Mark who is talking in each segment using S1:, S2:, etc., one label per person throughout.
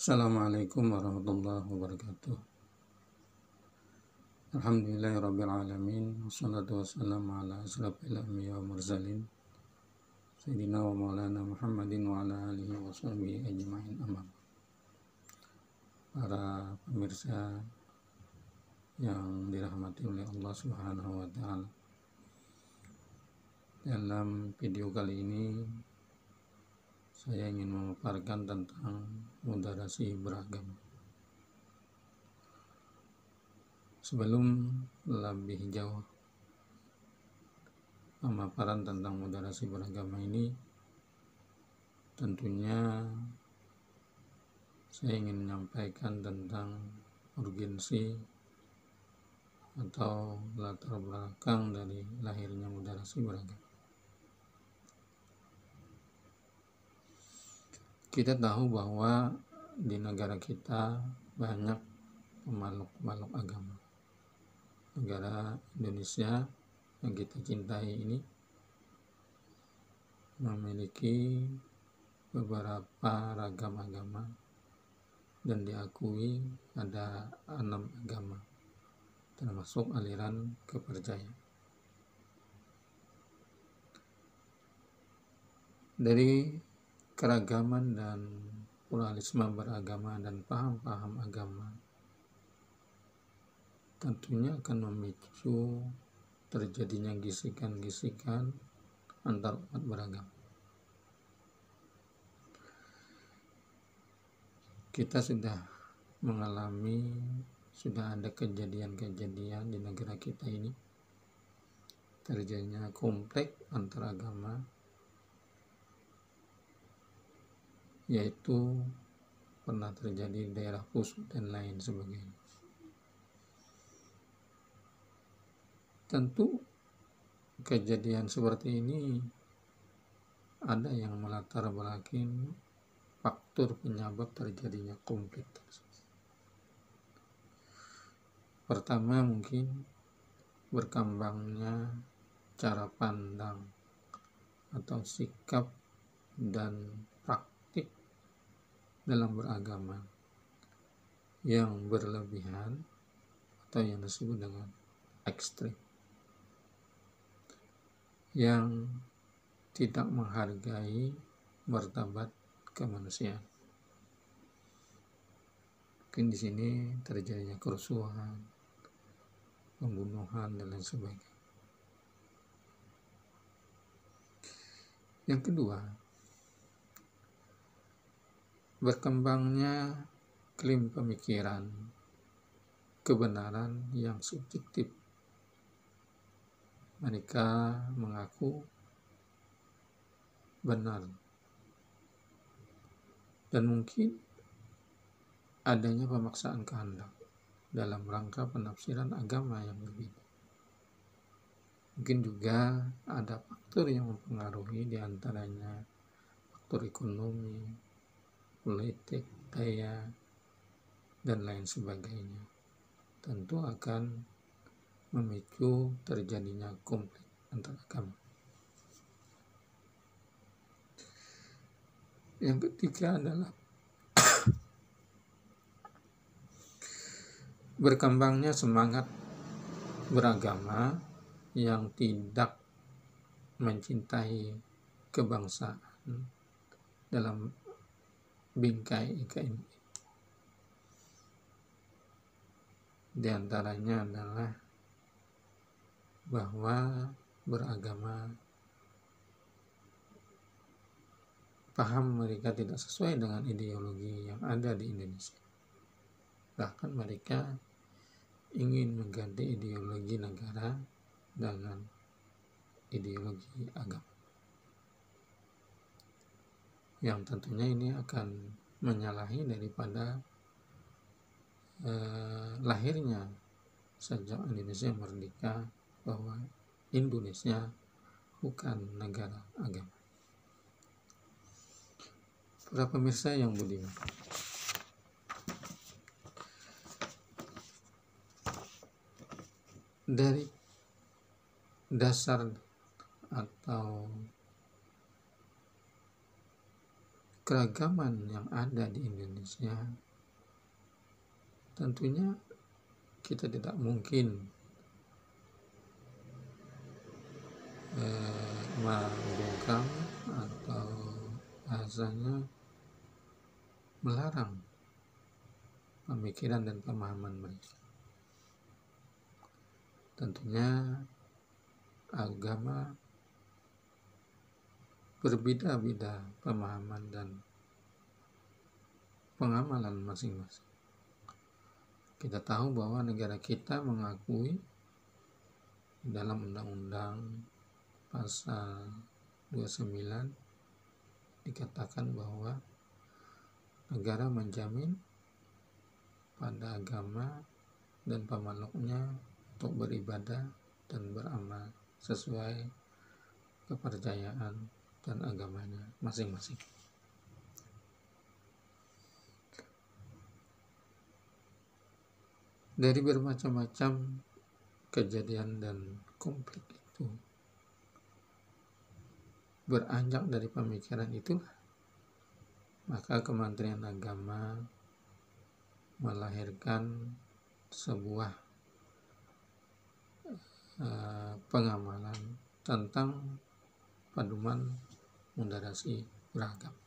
S1: Assalamualaikum warahmatullahi wabarakatuh. Alhamdulillahirrabbilalamin. Wassalatu wassalamu ala asrafil anbiya wa mursalin Sayyidina wa maulana Muhammadin wa ala alihi wa sahbihi ajma'in amma. Para pemirsa yang dirahmati oleh Allah Subhanahu wa ta'ala, dalam video kali ini saya ingin memaparkan tentang moderasi beragama. Sebelum lebih jauh pemaparan tentang moderasi beragama ini, tentunya saya ingin menyampaikan tentang urgensi atau latar belakang dari lahirnya moderasi beragama. Kita tahu bahwa di negara kita banyak pemeluk agama. Negara Indonesia yang kita cintai ini memiliki beberapa ragam agama dan diakui ada 6 agama, termasuk aliran kepercayaan. Dari keragaman dan pluralisme beragama dan paham-paham agama tentunya akan memicu terjadinya gisikan-gisikan antar umat beragama. Kita sudah ada kejadian-kejadian di negara kita ini terjadinya konflik antar agama, yaitu pernah terjadi di daerah Khusus dan lain sebagainya. Tentu kejadian seperti ini ada yang melatar belakangi faktor penyebab terjadinya konflik tersebut. Pertama, mungkin berkembangnya cara pandang atau sikap dan praktik dalam beragama yang berlebihan atau yang disebut dengan ekstrim, yang tidak menghargai martabat kemanusiaan. Mungkin di sini terjadinya kerusuhan, pembunuhan dan lain sebagainya. Yang kedua, berkembangnya klaim pemikiran kebenaran yang subjektif. Mereka mengaku benar dan mungkin adanya pemaksaan kehendak dalam rangka penafsiran agama yang berbeda. Mungkin juga ada faktor yang mempengaruhi, diantaranya faktor ekonomi, politik, daya, dan lain sebagainya. Tentu akan memicu terjadinya konflik antar agama. Yang ketiga adalah berkembangnya semangat beragama yang tidak mencintai kebangsaan dalam bingkai IKN. Di antaranya adalah bahwa beragama, paham mereka tidak sesuai dengan ideologi yang ada di Indonesia. Bahkan mereka ingin mengganti ideologi negara dengan ideologi agama, yang tentunya ini akan menyalahi daripada lahirnya sejak Indonesia merdeka, bahwa Indonesia bukan negara agama. Para pemirsa yang budiman, dari dasar atau keragaman yang ada di Indonesia, tentunya kita tidak mungkin membungkam atau bahasanya melarang pemikiran dan pemahaman mereka. Tentunya agama berbeda-beda pemahaman dan pengamalan masing-masing. Kita tahu bahwa negara kita mengakui dalam Undang-Undang Pasal 29 dikatakan bahwa negara menjamin pada agama dan pemeluknya untuk beribadah dan beramal sesuai kepercayaan dan agamanya masing-masing. Dari bermacam-macam kejadian dan konflik itu beranjak dari pemikiran itulah, maka Kementerian Agama melahirkan sebuah pengamalan tentang pedoman moderasi beragama.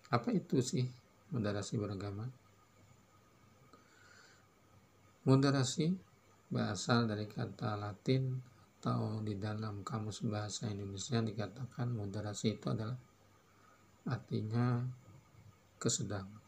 S1: Apa itu sih moderasi beragama? Moderasi berasal dari kata Latin atau di dalam Kamus Bahasa Indonesia dikatakan moderasi itu adalah artinya kesedaran.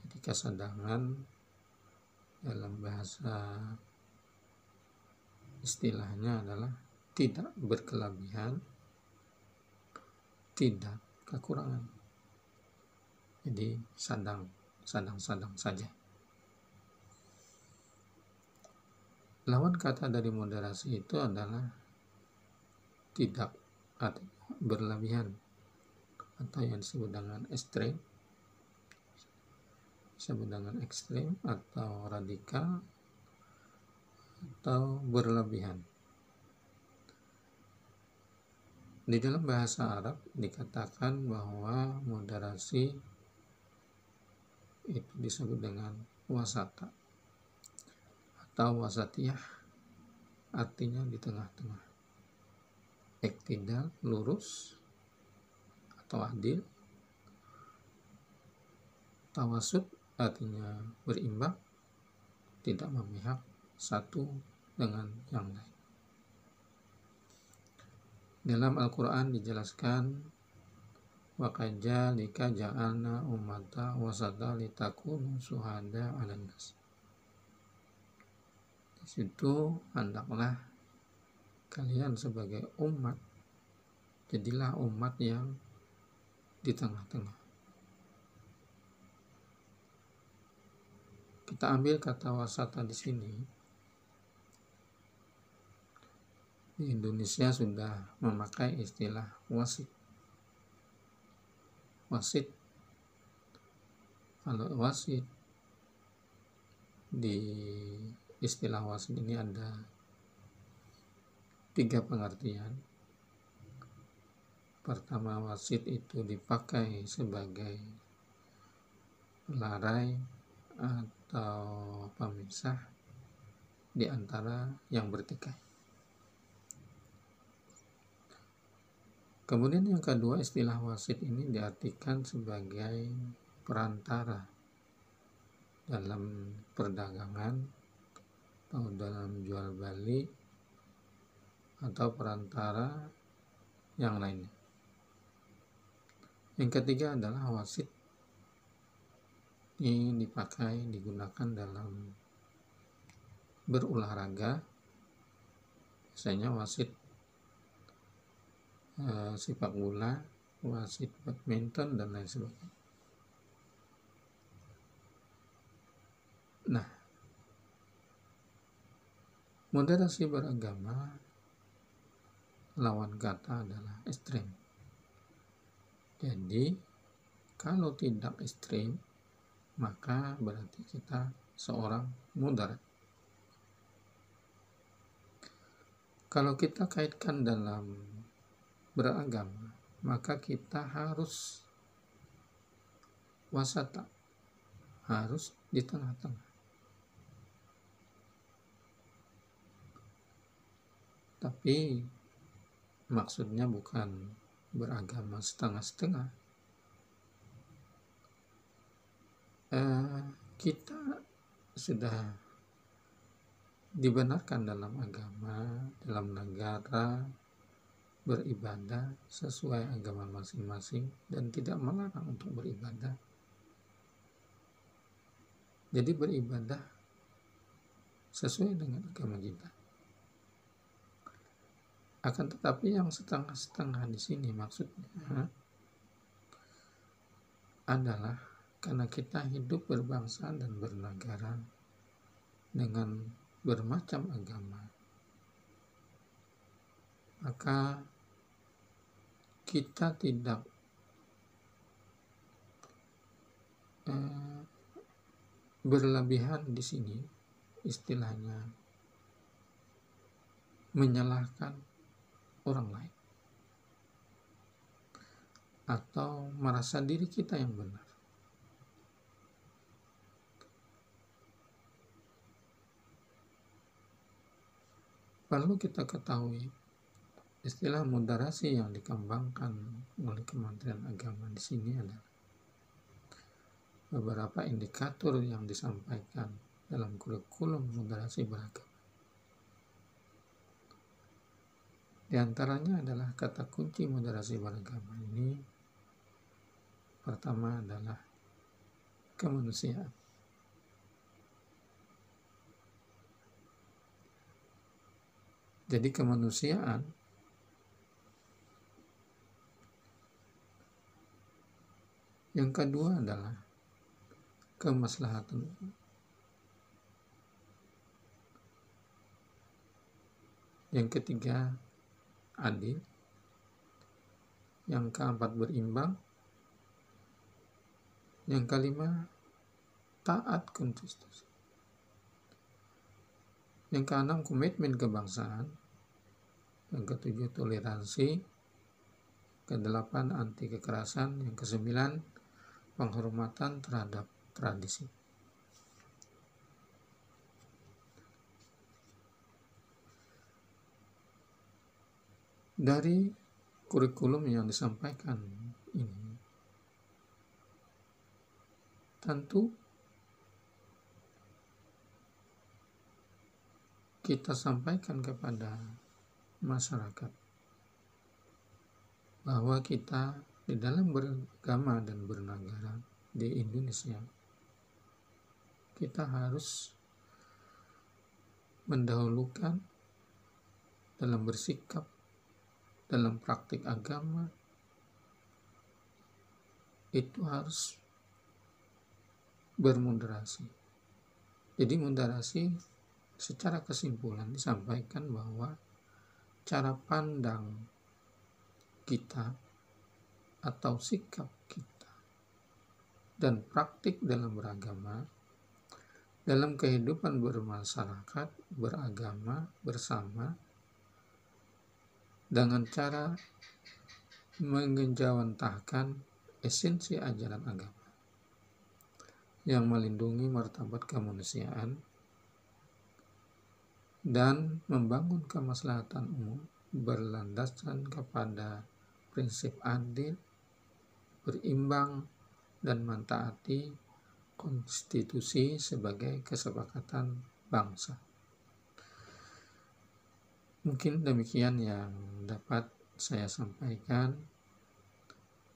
S1: Jadi kesedaran dalam bahasa istilahnya adalah tidak berkelebihan, tidak kekurangan. Jadi sadang saja. Lawan kata dari moderasi itu adalah tidak atau berlebihan atau yang disebut dengan ekstrem atau radikal atau berlebihan. Di dalam bahasa Arab dikatakan bahwa moderasi itu disebut dengan wasata atau wasatiyah, artinya di tengah-tengah. Iktidal, lurus atau adil. Tawasud artinya berimbang, tidak memihak satu dengan yang lain. Dalam Al-Quran dijelaskan wa kadzalika ja'alna ummata wasata litakunu syuhada 'alan nas. Di situ hendaklah kalian sebagai umat jadilah umat yang di tengah-tengah. Kita ambil kata wasata di sini. Di Indonesia sudah memakai istilah wasit. Kalau wasit, di istilah wasit ini ada 3 pengertian. Pertama, wasit itu dipakai sebagai pelarai atau pemisah di antara yang bertikai. Kemudian yang kedua, istilah wasit ini diartikan sebagai perantara dalam perdagangan atau dalam jual beli atau perantara yang lainnya. Yang ketiga adalah wasit ini digunakan dalam berolahraga. Misalnya wasit sepak bola, wasit badminton dan lain sebagainya. Nah, moderasi beragama lawan kata adalah ekstrem. Jadi kalau tidak ekstrem maka berarti kita seorang moderat. Kalau kita kaitkan dalam beragama, maka kita harus wasata, harus di tengah-tengah. Tapi maksudnya bukan beragama setengah-setengah. Kita sudah dibenarkan dalam agama, dalam negara, beribadah sesuai agama masing-masing dan tidak melarang untuk beribadah. Jadi beribadah sesuai dengan agama kita. Akan tetapi yang setengah-setengah di sini maksudnya adalah karena kita hidup berbangsa dan bernegara dengan bermacam agama, maka kita tidak berlebihan di sini, istilahnya menyalahkan orang lain atau merasa diri kita yang benar. Perlu kita ketahui, istilah moderasi yang dikembangkan oleh Kementerian Agama di sini adalah beberapa indikator yang disampaikan dalam kurikulum moderasi beragama. Di antaranya adalah kata kunci moderasi beragama ini. Pertama adalah kemanusiaan. Jadi kemanusiaan yang kedua adalah kemaslahatan umum. Yang ketiga adil. Yang keempat berimbang. Yang kelima taat konstitusi. Yang keenam komitmen kebangsaan. Yang ketujuh toleransi. Kedelapan anti kekerasan. Yang kesembilan penghormatan terhadap tradisi. Dari kurikulum yang disampaikan ini, tentu kita sampaikan kepada masyarakat bahwa kita di dalam beragama dan bernegara di Indonesia, kita harus mendahulukan dalam bersikap, dalam praktik agama, itu harus bermoderasi. Jadi moderasi secara kesimpulan disampaikan bahwa cara pandang kita atau sikap kita dan praktik dalam beragama, dalam kehidupan bermasyarakat, beragama bersama, dengan cara mengejawantahkan esensi ajaran agama yang melindungi martabat kemanusiaan dan membangun kemaslahatan umum berlandaskan kepada prinsip adil, berimbang, dan mentaati konstitusi sebagai kesepakatan bangsa. Mungkin demikian yang dapat saya sampaikan.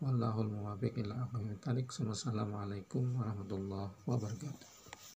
S1: Wallahul muwaffiq ila aqwamit thoriq. Wassalamualaikum warahmatullahi wabarakatuh.